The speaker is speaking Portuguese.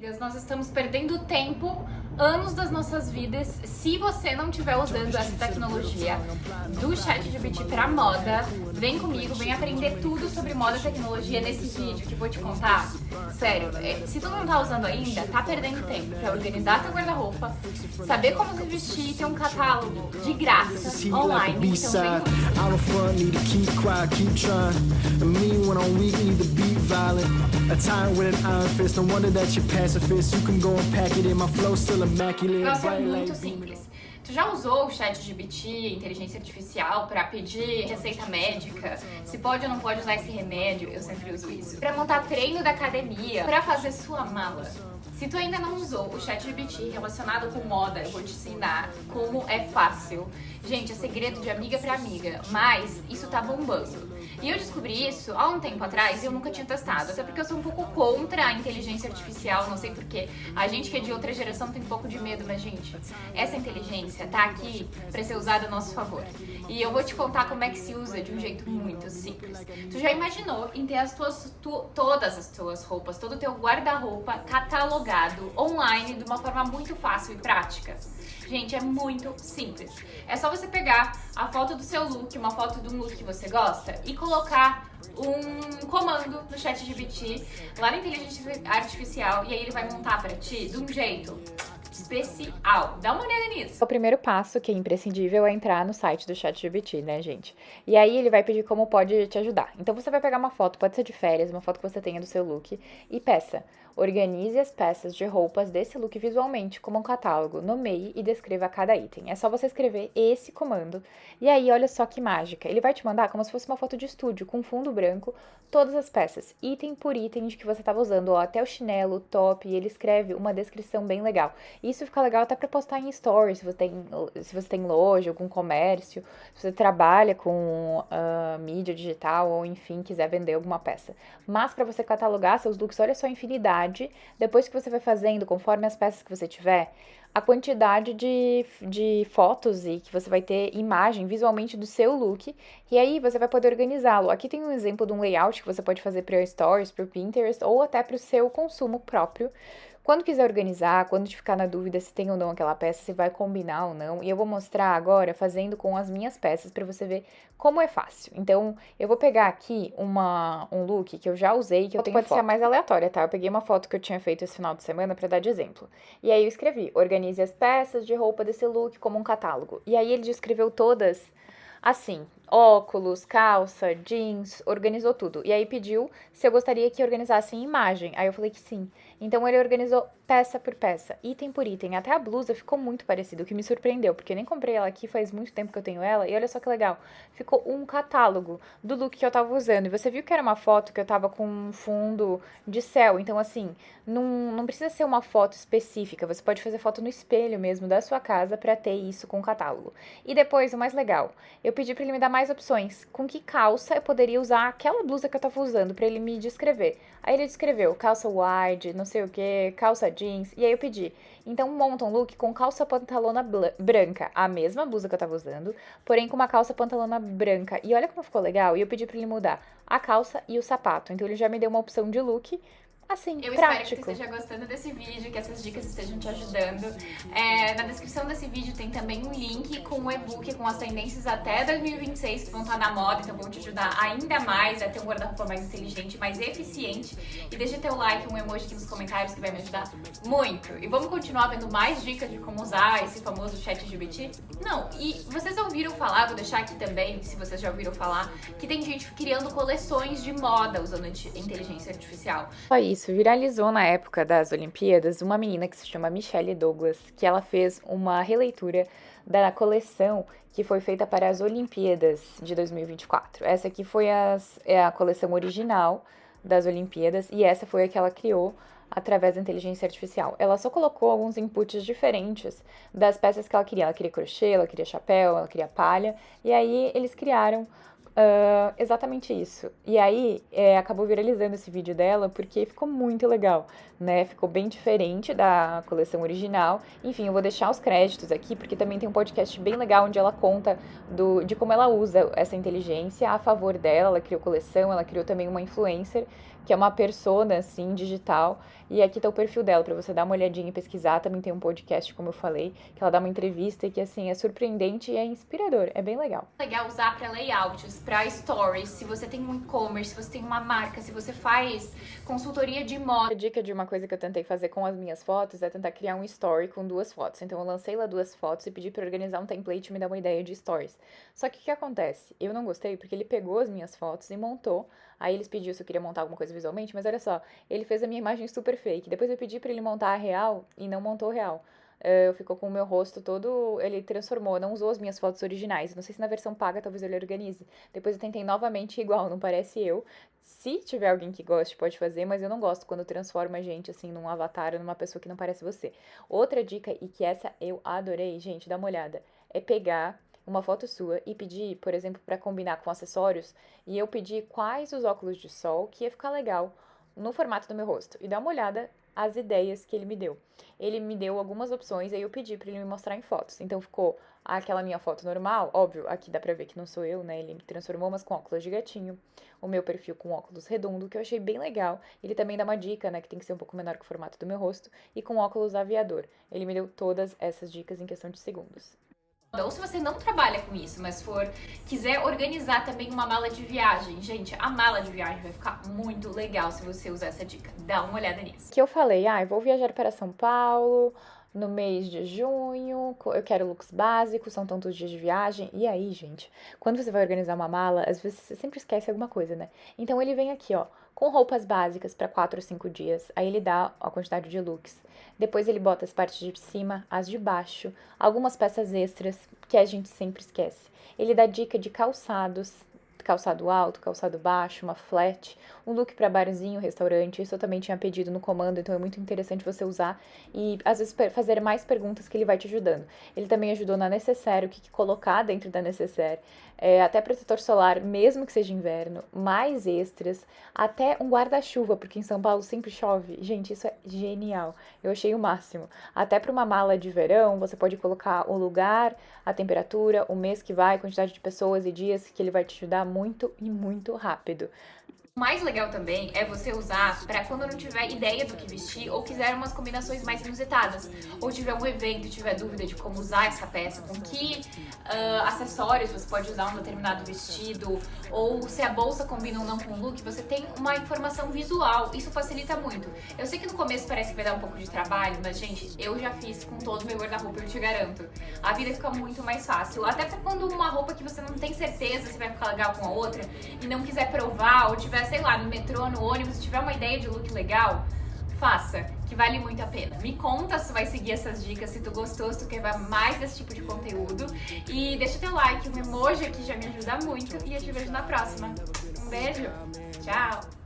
amigas, nós estamos perdendo tempo, anos das nossas vidas, se você não estiver usando essa tecnologia do ChatGPT para moda. Vem comigo, vem aprender tudo sobre moda e tecnologia nesse vídeo que eu vou te contar. Sério, se tu não tá usando ainda, tá perdendo tempo, que é organizar teu guarda-roupa, saber como se vestir, ter um catálogo de graça online. Nossa, é muito simples. Tu já usou o ChatGPT, inteligência artificial, pra pedir receita médica? Se pode ou não pode usar esse remédio? Eu sempre uso isso. Pra montar treino da academia, pra fazer sua mala. Se tu ainda não usou o ChatGPT relacionado com moda, eu vou te ensinar como é fácil. Gente, é segredo de amiga pra amiga, mas isso tá bombando. E eu descobri isso há um tempo atrás e eu nunca tinha testado, até porque eu sou um pouco contra a inteligência artificial, não sei porquê. A gente que é de outra geração tem um pouco de medo, mas gente, essa inteligência tá aqui pra ser usada a nosso favor. E eu vou te contar como é que se usa de um jeito muito simples. Tu já imaginou em ter todas as tuas roupas, todo o teu guarda-roupa catalogado online de uma forma muito fácil e prática? Gente, é muito simples. É só você pegar a foto do seu look, uma foto de um look que você gosta e colocar um comando no ChatGPT lá na inteligência artificial e aí ele vai montar pra ti de um jeito especial. Dá uma olhada nisso. O primeiro passo, que é imprescindível, é entrar no site do ChatGPT, né, gente? E aí ele vai pedir como pode te ajudar. Então você vai pegar uma foto, pode ser de férias, uma foto que você tenha do seu look, e peça: organize as peças de roupas desse look visualmente, como um catálogo, nomeie e descreva cada item. É só você escrever esse comando, e aí olha só que mágica. Ele vai te mandar como se fosse uma foto de estúdio, com fundo branco, todas as peças, item por item de que você estava usando, ó, até o chinelo, o top, e ele escreve uma descrição bem legal. Isso fica legal até para postar em stories, se você tem loja, algum comércio, se você trabalha com mídia digital ou, enfim, quiser vender alguma peça. Mas para você catalogar seus looks, olha só a infinidade, depois que você vai fazendo, conforme as peças que você tiver, a quantidade de fotos e que você vai ter imagem visualmente do seu look, e aí você vai poder organizá-lo. Aqui tem um exemplo de um layout que você pode fazer para Stories, para o Pinterest ou até para o seu consumo próprio. Quando quiser organizar, quando te ficar na dúvida se tem ou não aquela peça, se vai combinar ou não, e eu vou mostrar agora fazendo com as minhas peças para você ver como é fácil. Então, eu vou pegar aqui um look que eu já usei, que eu tenho foto. Pode ser a mais aleatória, tá? Eu peguei uma foto que eu tinha feito esse final de semana para dar de exemplo. E aí eu escrevi: organize as peças de roupa desse look como um catálogo. E aí ele descreveu todas assim: óculos, calça, jeans, organizou tudo. E aí pediu se eu gostaria que organizasse em imagem. Aí eu falei que sim. Então ele organizou peça por peça, item por item. Até a blusa ficou muito parecida, o que me surpreendeu, porque eu nem comprei ela aqui, faz muito tempo que eu tenho ela. E olha só que legal, ficou um catálogo do look que eu tava usando. E você viu que era uma foto que eu tava com um fundo de céu. Então assim, não precisa ser uma foto específica. Você pode fazer foto no espelho mesmo da sua casa pra ter isso com o catálogo. E depois, o mais legal, eu pedi pra ele me dar mais opções. Com que calça eu poderia usar aquela blusa que eu tava usando, pra ele me descrever. Aí ele descreveu calça wide, não sei o que, calça jeans. E aí eu pedi: então monta um look com calça pantalona branca, a mesma blusa que eu tava usando, porém com uma calça pantalona branca. E olha como ficou legal. E eu pedi pra ele mudar a calça e o sapato. Então ele já me deu uma opção de look assim, eu prático. espero que você esteja gostando desse vídeo, que essas dicas estejam te ajudando. Na descrição desse vídeo tem também um link com o e-book com as tendências até 2026 que vão estar na moda, então vão te ajudar ainda mais a ter um guarda-roupa mais inteligente, mais eficiente. E deixa teu like, um emoji aqui nos comentários que vai me ajudar muito. E vamos continuar vendo mais dicas de como usar esse famoso ChatGPT? Não, e vocês ouviram falar, vou deixar aqui também, se vocês já ouviram falar, que tem gente criando coleções de moda usando inteligência artificial. Só isso, viralizou na época das Olimpíadas uma menina que se chama Michelle Douglas, que ela fez uma releitura da coleção que foi feita para as Olimpíadas de 2024. Essa aqui foi a coleção original das Olimpíadas e essa foi a que ela criou através da inteligência artificial. Ela só colocou alguns inputs diferentes das peças que ela queria. Ela queria crochê, ela queria chapéu, ela queria palha, e aí eles criaram exatamente isso. E aí, acabou viralizando esse vídeo dela porque ficou muito legal, né? Ficou bem diferente da coleção original. Enfim, eu vou deixar os créditos aqui, porque também tem um podcast bem legal onde ela conta de como ela usa essa inteligência a favor dela. Ela criou coleção, ela criou também uma influencer que é uma persona, assim, digital. E aqui tá o perfil dela, pra você dar uma olhadinha e pesquisar. Também tem um podcast, como eu falei, que ela dá uma entrevista e que, assim, é surpreendente e é inspirador. É bem legal. Legal usar para layouts, para stories, se você tem um e-commerce, se você tem uma marca, se você faz consultoria de moda. A dica de uma coisa que eu tentei fazer com as minhas fotos é tentar criar um story com 2 fotos. Então eu lancei lá 2 fotos e pedi pra organizar um template e me dar uma ideia de stories. Só que o que acontece? Eu não gostei porque ele pegou as minhas fotos e montou. Aí eles pediu se eu queria montar alguma coisa visualmente, mas olha só, ele fez a minha imagem super fake. Depois eu pedi pra ele montar a real e não montou real. Ficou com o meu rosto todo, ele transformou, não usou as minhas fotos originais. Não sei se na versão paga talvez ele organize. Depois eu tentei novamente igual, não parece eu. Se tiver alguém que goste, pode fazer, mas eu não gosto quando transforma a gente assim num avatar ou numa pessoa que não parece você. Outra dica, e que essa eu adorei, gente, dá uma olhada, é pegar uma foto sua e pedir, por exemplo, pra combinar com acessórios, e eu pedi quais os óculos de sol que ia ficar legal no formato do meu rosto. E dá uma olhada as ideias que ele me deu. Ele me deu algumas opções e aí eu pedi pra ele me mostrar em fotos. Então ficou aquela minha foto normal, óbvio, aqui dá pra ver que não sou eu, né? Ele me transformou, mas com óculos de gatinho. O meu perfil com óculos redondo, que eu achei bem legal. Ele também dá uma dica, né, que tem que ser um pouco menor que o formato do meu rosto. E com óculos aviador. Ele me deu todas essas dicas em questão de segundos. Ou se você não trabalha com isso, mas quiser organizar também uma mala de viagem. Gente, a mala de viagem vai ficar muito legal se você usar essa dica. Dá uma olhada nisso. Que eu falei, eu vou viajar para São Paulo no mês de junho, eu quero looks básicos, são tantos dias de viagem. E aí, gente, quando você vai organizar uma mala, às vezes você sempre esquece alguma coisa, né? Então ele vem aqui, ó, com roupas básicas para 4 ou 5 dias. Aí ele dá a quantidade de looks. Depois ele bota as partes de cima, as de baixo, algumas peças extras que a gente sempre esquece. Ele dá dica de calçados, calçado alto, calçado baixo, uma flat, um look para barzinho, restaurante. Isso eu também tinha pedido no comando, então é muito interessante você usar e às vezes fazer mais perguntas que ele vai te ajudando. Ele também ajudou na necessaire, o que colocar dentro da necessaire, até protetor solar, mesmo que seja inverno, mais extras, até um guarda-chuva, porque em São Paulo sempre chove. Gente, isso é genial. Eu achei o máximo. Até para uma mala de verão, você pode colocar o lugar, a temperatura, o mês que vai, a quantidade de pessoas e dias que ele vai te ajudar muito e muito rápido. O mais legal também é você usar para quando não tiver ideia do que vestir ou quiser umas combinações mais inusitadas, ou tiver um evento e tiver dúvida de como usar essa peça, com que acessórios você pode usar um determinado vestido, ou se a bolsa combina ou não com o look, você tem uma informação visual. Isso facilita muito. Eu sei que no começo parece que vai dar um pouco de trabalho, mas gente, eu já fiz com todo o meu guarda-roupa, eu te garanto. A vida fica muito mais fácil. Até pra quando uma roupa que você não tem certeza se vai ficar legal com a outra e não quiser provar, ou tiver, sei lá, no metrô, no ônibus, se tiver uma ideia de look legal, faça, que vale muito a pena. Me conta se tu vai seguir essas dicas, se tu gostou, se tu quer ver mais desse tipo de conteúdo. E deixa teu like, um emoji aqui já me ajuda muito. E eu te vejo na próxima. Um beijo, tchau!